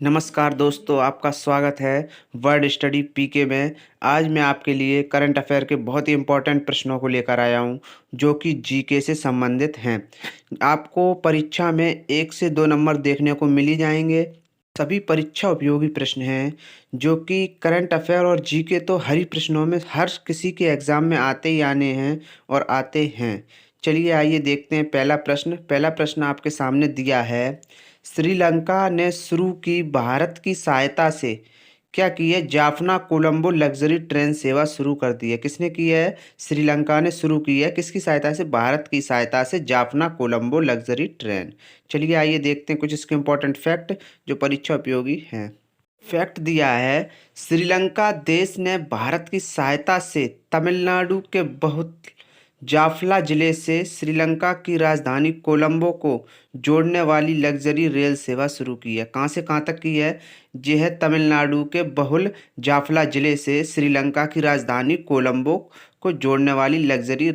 नमस्कार दोस्तों, आपका स्वागत है वर्ड स्टडी पीके में। आज मैं आपके लिए करंट अफेयर के बहुत ही इम्पोर्टेंट प्रश्नों को लेकर आया हूं, जो कि जीके से संबंधित हैं। आपको परीक्षा में 1 से 2 नंबर देखने को मिल ही जाएंगे। सभी परीक्षा उपयोगी प्रश्न हैं, जो कि करंट अफेयर और जीके तो हर ही प्रश्नों में हर किसी के एग्ज़ाम में आते ही आने हैं और आते हैं। चलिए आइए देखते हैं पहला प्रश्न आपके सामने दिया है। श्रीलंका ने शुरू की भारत की सहायता से क्या की है? जाफना कोलंबो लग्जरी ट्रेन सेवा शुरू कर दी है। किसने की है? श्रीलंका ने शुरू की है। किसकी सहायता से? भारत की सहायता से जाफना कोलंबो लग्जरी ट्रेन। चलिए आइए देखते हैं कुछ इसके इंपॉर्टेंट फैक्ट जो परीक्षा उपयोगी हैं। फैक्ट दिया है, श्रीलंका देश ने भारत की सहायता से तमिलनाडु के बहुत जाफला जिले से श्रीलंका की राजधानी कोलंबो को जोड़ने वाली लग्जरी रेल सेवा शुरू की है। कहाँ से कहाँ तक की है? यह तमिलनाडु के बहुल जाफला जिले से श्रीलंका की राजधानी कोलंबो को जोड़ने वाली लग्जरी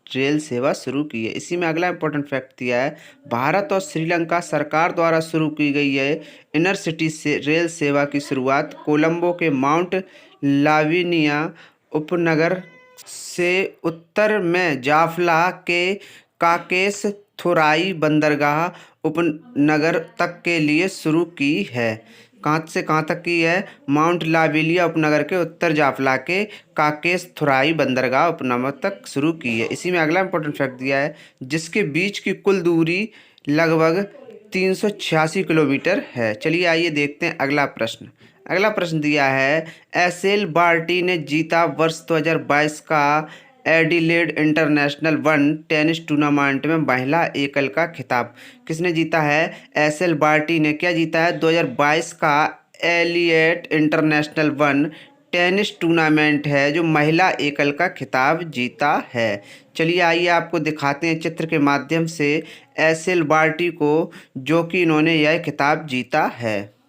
रेल सेवा शुरू की है। इसी में अगला इंपॉर्टेंट फैक्ट दिया है, भारत और श्रीलंका सरकार द्वारा शुरू की गई है इनर सिटी से रेल सेवा की शुरुआत कोलंबो के माउंट लाविनिया उपनगर से उत्तर में जाफला के काकेस थोराई बंदरगाह उपनगर तक के लिए शुरू की है। कहाँ से कहाँ तक की है? माउंट लाविलिया उपनगर के उत्तर जाफला के काकेस थोराई बंदरगाह उपनगर तक शुरू की है। इसी में अगला इंपॉर्टेंट फैक्ट दिया है, जिसके बीच की कुल दूरी लगभग 386 किलोमीटर है। चलिए आइए देखते हैं अगला प्रश्न दिया है, एसेल बार्टी ने जीता वर्ष 2022 का Adelaide international one tennis tournament में महिला एकल का खिताब। किसने जीता है? एसेल बार्टी ने क्या जीता है? 2022 का Elliott international one tennis tournament है जो महिला एकल का खिताब जीता है। चलिए आइए आपको दिखाते हैं चित्र के माध्यम से एसेल बार्टी को, जो कि इन्होंने यह खिताब जीता है।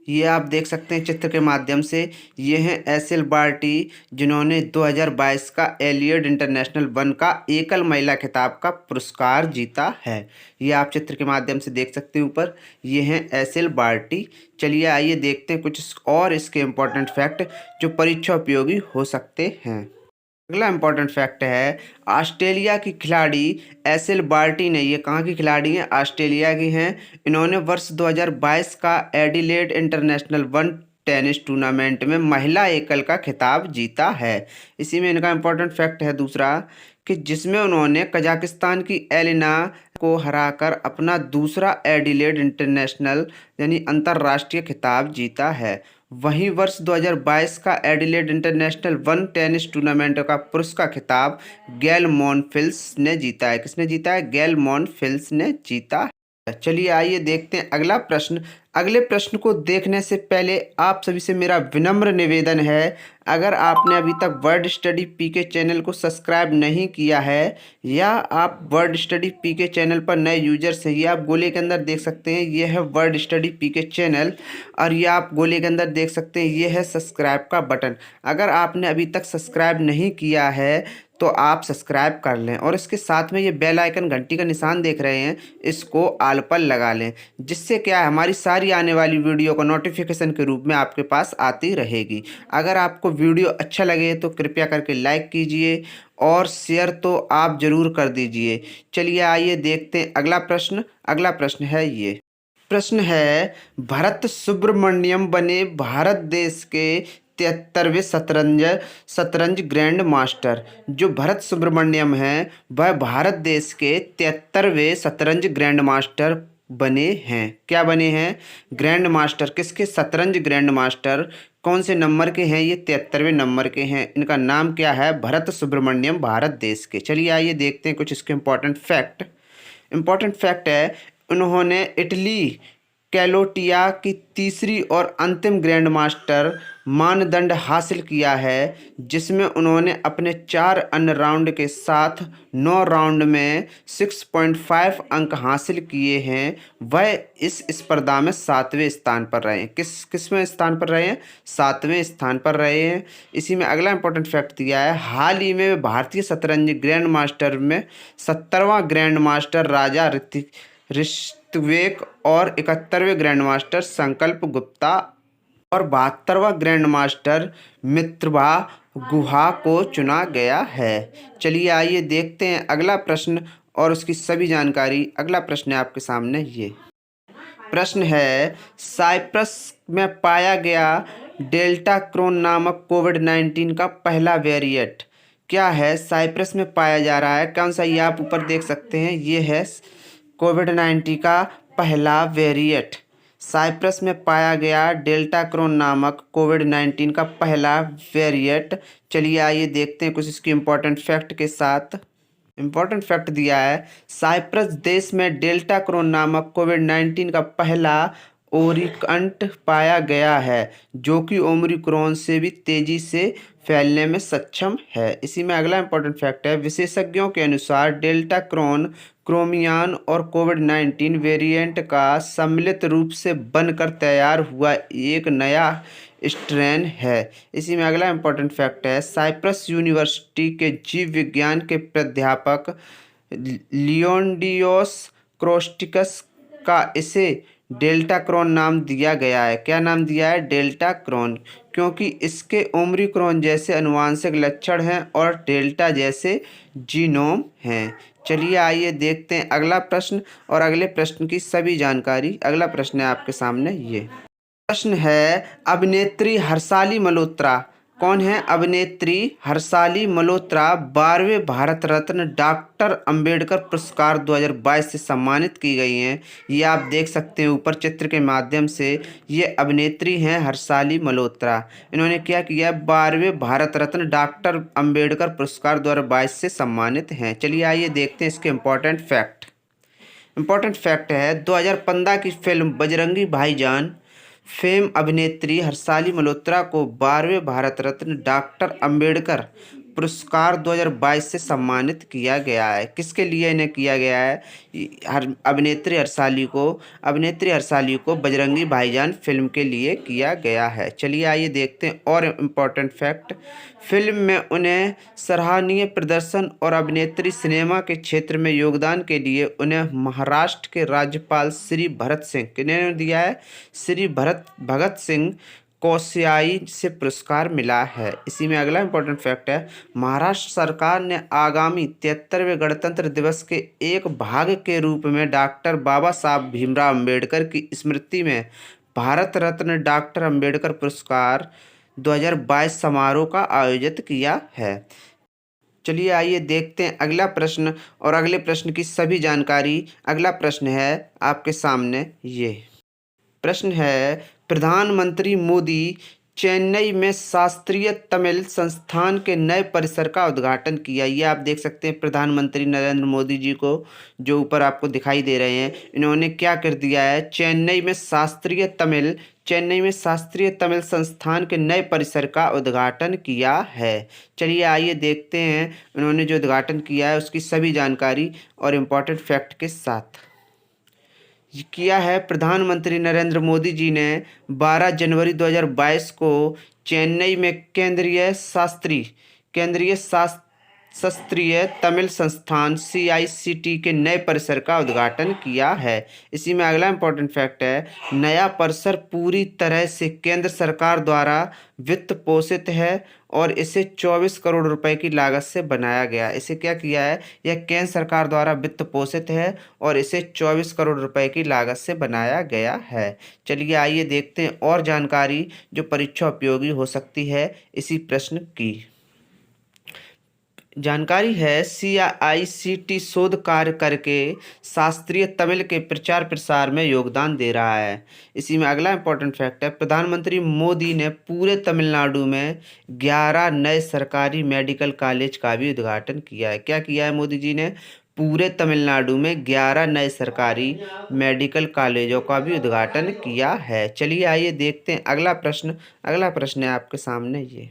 ये आप देख सकते हैं चित्र के माध्यम से, ये हैं एसेल बार्टी, जिन्होंने 2022 का एलियड इंटरनेशनल वन का एकल महिला खिताब का पुरस्कार जीता है। ये आप चित्र के माध्यम से देख सकते हैं ऊपर, ये हैं एसेल बार्टी। चलिए आइए देखते हैं कुछ और इसके इम्पोर्टेंट फैक्ट जो परीक्षा उपयोगी हो सकते हैं। अगला इंपॉर्टेंट फैक्ट है, ऑस्ट्रेलिया की खिलाड़ी एसेल बार्टी ने, ये कहाँ की खिलाड़ी हैं? ऑस्ट्रेलिया की हैं। इन्होंने वर्ष 2022 का Adelaide international one tennis tournament में महिला एकल का खिताब जीता है। इसी में इनका इंपॉर्टेंट फैक्ट है दूसरा, कि जिसमें उन्होंने कजाकिस्तान की एलिना को हराकर अपना दूसरा एडिलेड इंटरनेशनल यानी अंतर्राष्ट्रीय खिताब जीता है। वहीं वर्ष 2022 का Adelaide international one tennis tournament का पुरुष का खिताब गैल मॉनफिल्स ने जीता है। किसने जीता है? गैल मॉनफिल्स ने जीता है। चलिए आइए देखते हैं अगला प्रश्न। अगले प्रश्न को देखने से पहले आप सभी से मेरा विनम्र निवेदन है, अगर आपने अभी तक वर्ड स्टडी पीके चैनल को सब्सक्राइब नहीं किया है, या आप वर्ड स्टडी पीके चैनल पर नए यूजर्स हैं, ये आप गोले के अंदर देख सकते हैं, ये है वर्ड स्टडी पीके चैनल, और ये आप गोले के अंदर देख सकते हैं, ये है सब्सक्राइब का बटन। अगर आपने अभी तक सब्सक्राइब नहीं किया है तो आप सब्सक्राइब कर लें, और इसके साथ में ये बेल आइकन घंटी का निशान देख रहे हैं, इसको आल पर लगा लें, जिससे क्या है, हमारी सारी आने वाली वीडियो को नोटिफिकेशन के रूप में आपके पास आती रहेगी। अगर आपको वीडियो अच्छा लगे तो कृपया करके लाइक कीजिए और शेयर तो आप ज़रूर कर दीजिए। चलिए आइए देखते हैं अगला प्रश्न है ये। प्रश्न है, भरत सुब्रमण्यम बने भारत देश के 73वें शतरंज ग्रैंड मास्टर। जो भरत सुब्रमण्यम हैं वह भारत देश के 73वें शतरंज ग्रैंड मास्टर बने हैं। क्या बने हैं? Grand master. किसके? शतरंज ग्रैंड मास्टर। कौन से नंबर के हैं? ये 73वें नंबर के हैं। इनका नाम क्या है? भरत सुब्रमण्यम, भारत देश के। चलिए आइए देखते हैं कुछ इसके इंपॉर्टेंट फैक्ट है, उन्होंने इटली कैलोटिया की तीसरी और अंतिम ग्रैंड मास्टर मानदंड हासिल किया है, जिसमें उन्होंने अपने 4 अन्य राउंड के साथ 9 राउंड में 6.5 अंक हासिल किए हैं। वह इस स्पर्धा में 7वें स्थान पर रहे हैं। किसवें स्थान पर रहे हैं? 7वें स्थान पर रहे हैं। इसी में अगला इंपॉर्टेंट फैक्ट दिया है, हाल ही में भारतीय शतरंज ग्रैंड मास्टर में 70वां ग्रैंड मास्टर राजा ऋत्विक और 71वें ग्रैंड मास्टर संकल्प गुप्ता और 72वां ग्रैंड मास्टर मित्रभा गुहा को चुना गया है। चलिए आइए देखते हैं अगला प्रश्न और उसकी सभी जानकारी। अगला प्रश्न है आपके सामने ये प्रश्न है, साइप्रस में पाया गया डेल्टा क्रोन नामक कोविड-19 का पहला वेरिएंट क्या है? साइप्रस में पाया जा रहा है कौन सा, ये आप ऊपर देख सकते हैं, ये है कोविड-19 का पहला वेरिएंट। साइप्रस में पाया गया डेल्टा क्रोन नामक कोविड-19 का पहला वेरिएंट। चलिए आइए देखते हैं कुछ इसकी इम्पोर्टेंट फैक्ट के साथ। इम्पोर्टेंट फैक्ट दिया है, साइप्रस देश में डेल्टा क्रोन नामक कोविड-19 का पहला ओरिकंट पाया गया है जो कि ओमिक्रॉन से भी तेजी से फैलने में सक्षम है। इसी में अगला इम्पोर्टेंट फैक्ट है, विशेषज्ञों के अनुसार डेल्टा क्रोन क्रोमियन और कोविड-19 वेरिएंट का सम्मिलित रूप से बनकर तैयार हुआ एक नया स्ट्रेन है। इसी में अगला इम्पोर्टेंट फैक्ट है, साइप्रस यूनिवर्सिटी के जीव विज्ञान के प्राध्यापक लियोनडियोस क्रोस्टिकस का इसे डेल्टा क्रोन नाम दिया गया है। क्या नाम दिया है? डेल्टा क्रोन, क्योंकि इसके ओमिक्रॉन जैसे आनुवंशिक लक्षण हैं और डेल्टा जैसे जीनोम हैं। चलिए आइए देखते हैं अगला प्रश्न और अगले प्रश्न की सभी जानकारी। अगला प्रश्न है आपके सामने ये प्रश्न है, अभिनेत्री हर्षाली मल्होत्रा कौन है? अभिनेत्री हर्षाली मल्होत्रा 12वें भारत रत्न डॉक्टर अंबेडकर पुरस्कार 2022 से सम्मानित की गई हैं। ये आप देख सकते हैं ऊपर चित्र के माध्यम से। ये अभिनेत्री हैं हर्षाली मल्होत्रा। इन्होंने क्या किया? 12वें भारत रत्न डॉक्टर अंबेडकर पुरस्कार 2022 से सम्मानित हैं। चलिए आइए देखते हैं इसके इम्पोर्टेंट फैक्ट। इम्पोर्टेंट फैक्ट है, 2015 की फिल्म बजरंगी भाईजान फेम अभिनेत्री हर्षाली मल्होत्रा को 12वें भारत रत्न डॉक्टर अंबेडकर पुरस्कार 2022 से सम्मानित किया गया है। किसके लिए इन्हें किया गया है? अभिनेत्री हर्षाली को बजरंगी भाईजान फिल्म के लिए किया गया है। चलिए आइए देखते हैं और इम्पोर्टेंट फैक्ट। फिल्म में उन्हें सराहनीय प्रदर्शन और अभिनेत्री सिनेमा के क्षेत्र में योगदान के लिए उन्हें महाराष्ट्र के राज्यपाल श्री भरत सिंह किन्होंने दिया है? श्री भगत सिंह कोश्याई से पुरस्कार मिला है। इसी में अगला इम्पोर्टेंट फैक्ट है, महाराष्ट्र सरकार ने आगामी 73वें गणतंत्र दिवस के एक भाग के रूप में डॉक्टर बाबा साहब भीमराव अम्बेडकर की स्मृति में भारत रत्न डॉक्टर अंबेडकर पुरस्कार 2022 समारोह का आयोजित किया है। चलिए आइए देखते हैं अगला प्रश्न और अगले प्रश्न की सभी जानकारी। अगला प्रश्न है आपके सामने ये प्रश्न है, प्रधानमंत्री मोदी चेन्नई में शास्त्रीय तमिल संस्थान के नए परिसर का उद्घाटन किया। ये आप देख सकते हैं प्रधानमंत्री नरेंद्र मोदी जी को, जो ऊपर आपको दिखाई दे रहे हैं। इन्होंने क्या कर दिया है? चेन्नई में शास्त्रीय तमिल संस्थान के नए परिसर का उद्घाटन किया है। चलिए आइए देखते हैं उन्होंने जो उद्घाटन किया है उसकी सभी जानकारी और इम्पोर्टेंट फैक्ट के साथ। किया है, प्रधानमंत्री नरेंद्र मोदी जी ने 12 जनवरी 2022 को चेन्नई में केंद्रीय शास्त्रीय तमिल संस्थान CICT के नए परिसर का उद्घाटन किया है। इसी में अगला इम्पोर्टेंट फैक्ट है, नया परिसर पूरी तरह से केंद्र सरकार द्वारा वित्त पोषित है और इसे 24 करोड़ रुपए की लागत से बनाया गया। इसे क्या किया है? यह केंद्र सरकार द्वारा वित्त पोषित है और इसे 24 करोड़ रुपए की लागत से बनाया गया है। चलिए आइए देखते हैं और जानकारी जो परीक्षा उपयोगी हो सकती है इसी प्रश्न की। जानकारी है, CICT शोध कार्य करके शास्त्रीय तमिल के प्रचार प्रसार में योगदान दे रहा है। इसी में अगला इम्पोर्टेंट फैक्ट है, प्रधानमंत्री मोदी ने पूरे तमिलनाडु में 11 नए सरकारी मेडिकल कॉलेज का भी उद्घाटन किया है। क्या किया है मोदी जी ने? पूरे तमिलनाडु में 11 नए सरकारी मेडिकल कॉलेजों का भी उद्घाटन किया है। चलिए आइए देखते हैं अगला प्रश्न। अगला प्रश्न है आपके सामने ये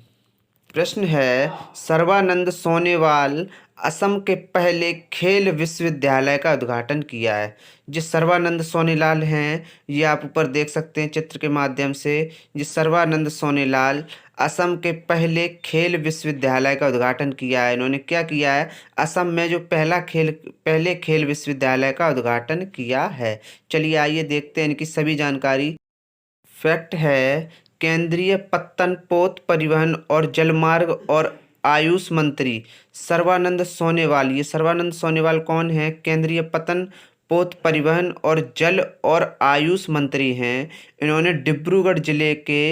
प्रश्न है, सर्बानंद सोनोवाल असम के पहले खेल विश्वविद्यालय का उद्घाटन किया है। जिस सर्बानंद सोनोवाल हैं, ये आप ऊपर देख सकते हैं चित्र के माध्यम से। जिस सर्बानंद सोनोवाल असम के पहले खेल विश्वविद्यालय का उद्घाटन किया है। इन्होंने क्या किया है? असम में जो पहले खेल विश्वविद्यालय का उद्घाटन किया है। चलिए आइए देखते हैं इनकी सभी जानकारी। फैक्ट है, केंद्रीय पत्तन पोत परिवहन और जलमार्ग और आयुष मंत्री सर्बानंद सोनोवाल। ये सर्बानंद सोनोवाल कौन है? केंद्रीय पत्तन पोत परिवहन और जल और आयुष मंत्री हैं। इन्होंने डिब्रूगढ़ जिले के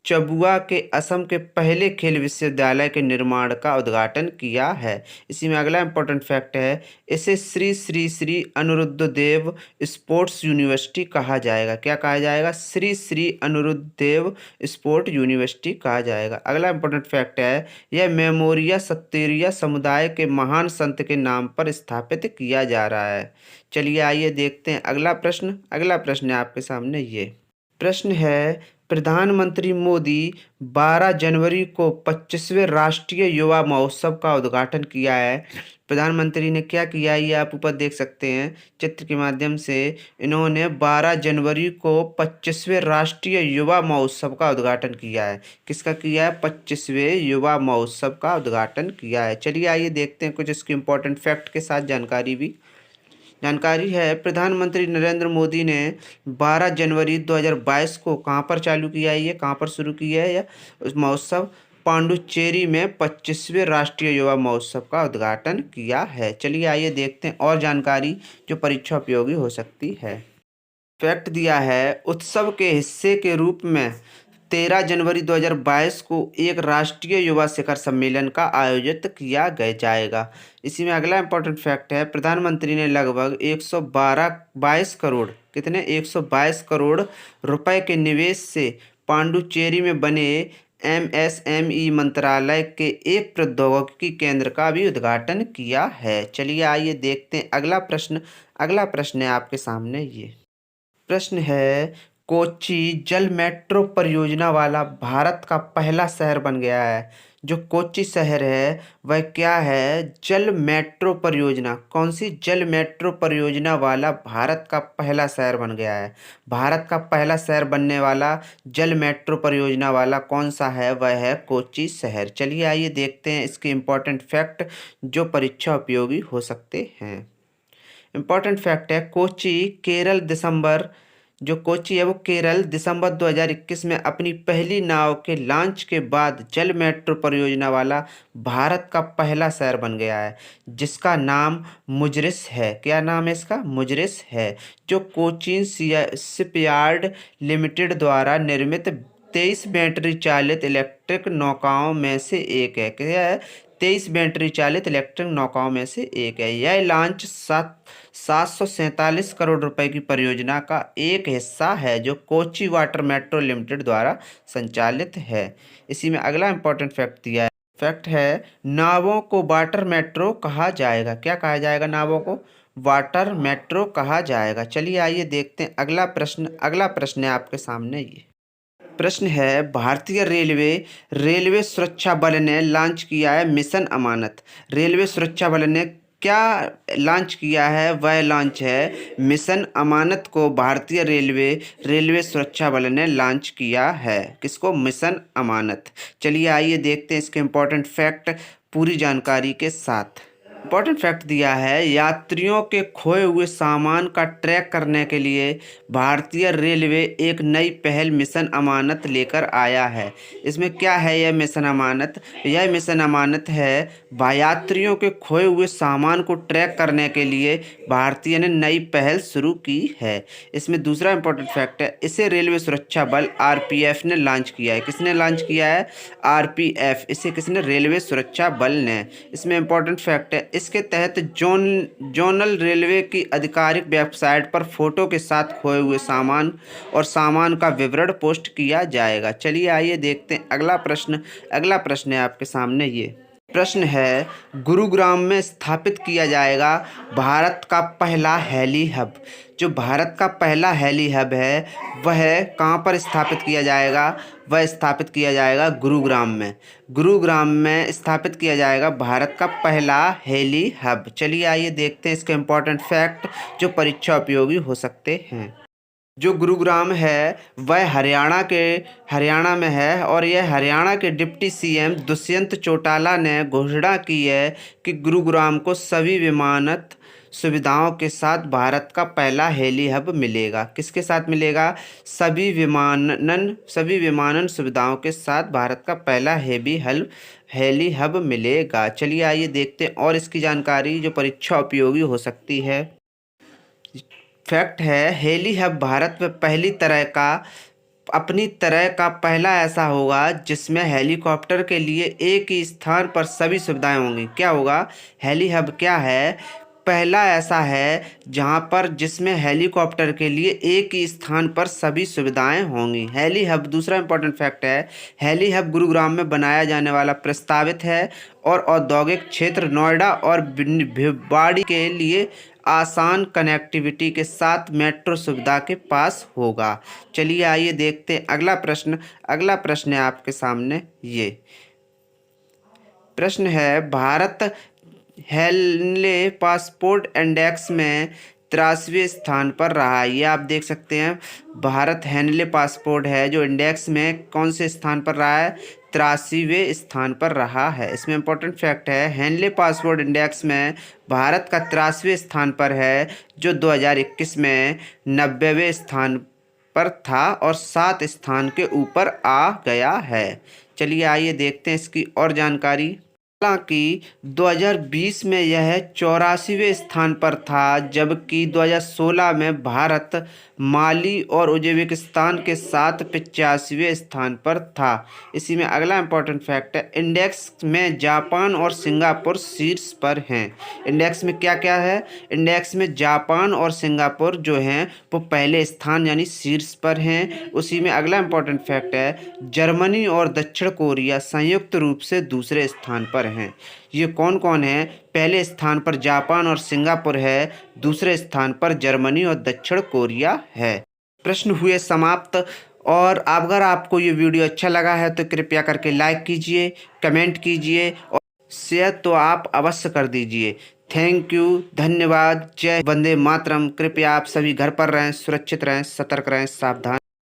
चबुआ के असम के पहले खेल विश्वविद्यालय के निर्माण का उद्घाटन किया है। इसी में अगला इंपॉर्टेंट फैक्ट है, इसे श्री श्री श्री अनिरुद्ध देव स्पोर्ट्स यूनिवर्सिटी कहा जाएगा। क्या कहा जाएगा? श्री श्री अनिरुद्ध देव स्पोर्ट यूनिवर्सिटी कहा जाएगा। अगला इंपॉर्टेंट फैक्ट है, यह मेमोरिया सत्तेरिया समुदाय के महान संत के नाम पर स्थापित किया जा रहा है। चलिए आइए देखते हैं अगला प्रश्न। अगला प्रश्न है आपके सामने ये प्रश्न है, प्रधानमंत्री मोदी 12 जनवरी को 25वें राष्ट्रीय युवा महोत्सव का उद्घाटन किया है। प्रधानमंत्री ने क्या किया है, ये आप ऊपर देख सकते हैं चित्र के माध्यम से। इन्होंने 12 जनवरी को 25वें राष्ट्रीय युवा महोत्सव का उद्घाटन किया है। किसका किया है? 25वें युवा महोत्सव का उद्घाटन किया है। चलिए आइए देखते हैं कुछ इसके इम्पोर्टेंट फैक्ट के साथ जानकारी है। प्रधानमंत्री नरेंद्र मोदी ने 12 जनवरी 2022 को कहाँ पर चालू किया है? ये कहाँ पर शुरू किया है? यह उस महोत्सव पांडुचेरी में 25वें राष्ट्रीय युवा महोत्सव का उद्घाटन किया है। चलिए आइए देखते हैं और जानकारी जो परीक्षा उपयोगी हो सकती है। फैक्ट दिया है, उत्सव के हिस्से के रूप में 13 जनवरी 2022 को एक राष्ट्रीय युवा शिखर सम्मेलन का आयोजित किया जाएगा। इसी में अगला इंपॉर्टेंट फैक्ट है, प्रधानमंत्री ने लगभग 122 करोड़ कितने 122 करोड़ रुपए के निवेश से पांडुचेरी में बने एमएसएमई मंत्रालय के एक प्रौद्योगिकी केंद्र का भी उद्घाटन किया है। चलिए आइए देखते हैं अगला प्रश्न। अगला प्रश्न है आपके सामने ये प्रश्न है, कोच्चि जल मेट्रो परियोजना वाला भारत का पहला शहर बन गया है। जो कोच्चि शहर है वह क्या है? जल मेट्रो परियोजना। कौन सी? जल मेट्रो परियोजना वाला भारत का पहला शहर बन गया है। भारत का पहला शहर बनने वाला जल मेट्रो परियोजना वाला कौन सा है? वह है कोच्चि शहर। चलिए आइए देखते हैं इसके इम्पोर्टेंट फैक्ट जो परीक्षा उपयोगी हो सकते हैं। इम्पॉर्टेंट फैक्ट है, कोच्चि है वो केरल दिसंबर 2021 में अपनी पहली नाव के लॉन्च के बाद जल मेट्रो परियोजना वाला भारत का पहला शहर बन गया है, जिसका नाम मुजरिस है। क्या नाम है इसका? मुजरिस है, जो कोचीन शिपयार्ड लिमिटेड द्वारा निर्मित 23 बैटरी चालित इलेक्ट्रिक नौकाओं में से एक है। क्या है? 23 बैटरी चालित इलेक्ट्रिक नौकाओं में से एक है। यह लॉन्च 747 करोड़ रुपए की परियोजना का एक हिस्सा है, जो कोच्चि वाटर मेट्रो लिमिटेड द्वारा संचालित है। इसी में अगला इंपॉर्टेंट फैक्ट दिया है। फैक्ट है, नावों को वाटर मेट्रो कहा जाएगा। क्या कहा जाएगा? नावों को वाटर मेट्रो कहा जाएगा। चलिए आइए देखते हैं अगला प्रश्न। अगला प्रश्न है आपके सामने ये प्रश्न है, भारतीय रेलवे सुरक्षा बल ने लॉन्च किया है मिशन अमानत। रेलवे सुरक्षा बल ने क्या लॉन्च किया है? वह लॉन्च है मिशन अमानत को भारतीय रेलवे सुरक्षा बल ने लॉन्च किया है। किसको? मिशन अमानत। चलिए आइए देखते हैं इसके इम्पोर्टेंट फैक्ट पूरी जानकारी के साथ। इंपॉर्टेंट फैक्ट दिया है, यात्रियों के खोए हुए सामान का ट्रैक करने के लिए भारतीय रेलवे एक नई पहल मिशन अमानत लेकर आया है। इसमें क्या है यह मिशन अमानत? यह मिशन अमानत है यात्रियों के खोए हुए सामान को ट्रैक करने के लिए भारतीय ने नई पहल शुरू की है। इसमें दूसरा इंपॉर्टेंट फैक्ट है, इसे रेलवे सुरक्षा बल आरपीएफ ने लॉन्च किया है। किसने लॉन्च किया है? आरपीएफ। इसे किसने? रेलवे सुरक्षा बल ने। इसमें इंपॉर्टेंट फैक्ट है, इसके तहत जोनल रेलवे की आधिकारिक वेबसाइट पर फोटो के साथ खोए हुए सामान और सामान का विवरण पोस्ट किया जाएगा। चलिए आइए देखते हैं अगला प्रश्न। अगला प्रश्न है आपके सामने ये प्रश्न है, गुरुग्राम में स्थापित किया जाएगा भारत का पहला हेली हब। जो भारत का पहला हेली हब है वह कहाँ पर स्थापित किया जाएगा? वह स्थापित किया जाएगा गुरुग्राम में। गुरुग्राम में स्थापित किया जाएगा भारत का पहला हेली हब। चलिए आइए देखते हैं इसके इम्पोर्टेंट फैक्ट जो परीक्षा उपयोगी हो सकते हैं। जो गुरुग्राम है वह हरियाणा में है और यह हरियाणा के डिप्टी सीएम दुष्यंत चौटाला ने घोषणा की है कि गुरुग्राम को सभी विमानन सुविधाओं के साथ भारत का पहला हेली हब मिलेगा। किसके साथ मिलेगा? सभी विमानन सुविधाओं के साथ भारत का पहला हेली हब मिलेगा। चलिए आइए देखते हैं और इसकी जानकारी जो परीक्षा उपयोगी हो सकती है। फैक्ट है, हेली हब भारत में अपनी तरह का पहला ऐसा होगा जिसमें हेलीकॉप्टर के लिए एक ही स्थान पर सभी सुविधाएं होंगी। क्या होगा? हेली हब क्या है? पहला ऐसा है जिसमें हेलीकॉप्टर के लिए एक ही स्थान पर सभी सुविधाएं होंगी। हेली हब दूसरा इंपॉर्टेंट फैक्ट है, हेली हब गुरुग्राम में बनाया जाने वाला प्रस्तावित है और औद्योगिक क्षेत्र नोएडा और भिवाड़ी के लिए आसान कनेक्टिविटी के साथ मेट्रो सुविधा के पास होगा। चलिए आइए देखते हैं अगला प्रश्न है आपके सामने। ये प्रश्न है, भारत हेनले पासपोर्ट इंडेक्स में 83वें स्थान पर रहा है। ये आप देख सकते हैं, भारत हेनले पासपोर्ट है जो इंडेक्स में कौन से स्थान पर रहा है? 83वें स्थान पर रहा है। इसमें इंपॉर्टेंट फैक्ट है, हेनले पासपोर्ट इंडेक्स में भारत का 83वें स्थान पर है जो 2021 में 90वें स्थान पर था और 7 स्थान के ऊपर आ गया है। चलिए आइए देखते हैं इसकी और जानकारी। हालांकि 2020 में यह 84वें स्थान पर था, जबकि 2016 में भारत माली और उज्बेकिस्तान के साथ 85वें स्थान पर था। इसी में अगला इंपॉर्टेंट फैक्ट है, इंडेक्स में जापान और सिंगापुर शीर्ष पर हैं। इंडेक्स में क्या क्या है? इंडेक्स में जापान और सिंगापुर जो हैं वो पहले स्थान यानी शीर्ष पर हैं। उसी में अगला इंपॉर्टेंट फैक्ट है, जर्मनी और दक्षिण कोरिया संयुक्त रूप से दूसरे स्थान पर हैं। ये कौन कौन है? पहले स्थान पर जापान और सिंगापुर है, दूसरे स्थान पर जर्मनी और दक्षिण कोरिया है। प्रश्न हुए समाप्त। और अगर आपको ये वीडियो अच्छा लगा है तो कृपया करके लाइक कीजिए, कमेंट कीजिए और शेयर तो आप अवश्य कर दीजिए। थैंक यू, धन्यवाद। जय वंदे मातरम। कृपया आप सभी घर पर रहें, सुरक्षित रहें, सतर्क रहें, सावधान।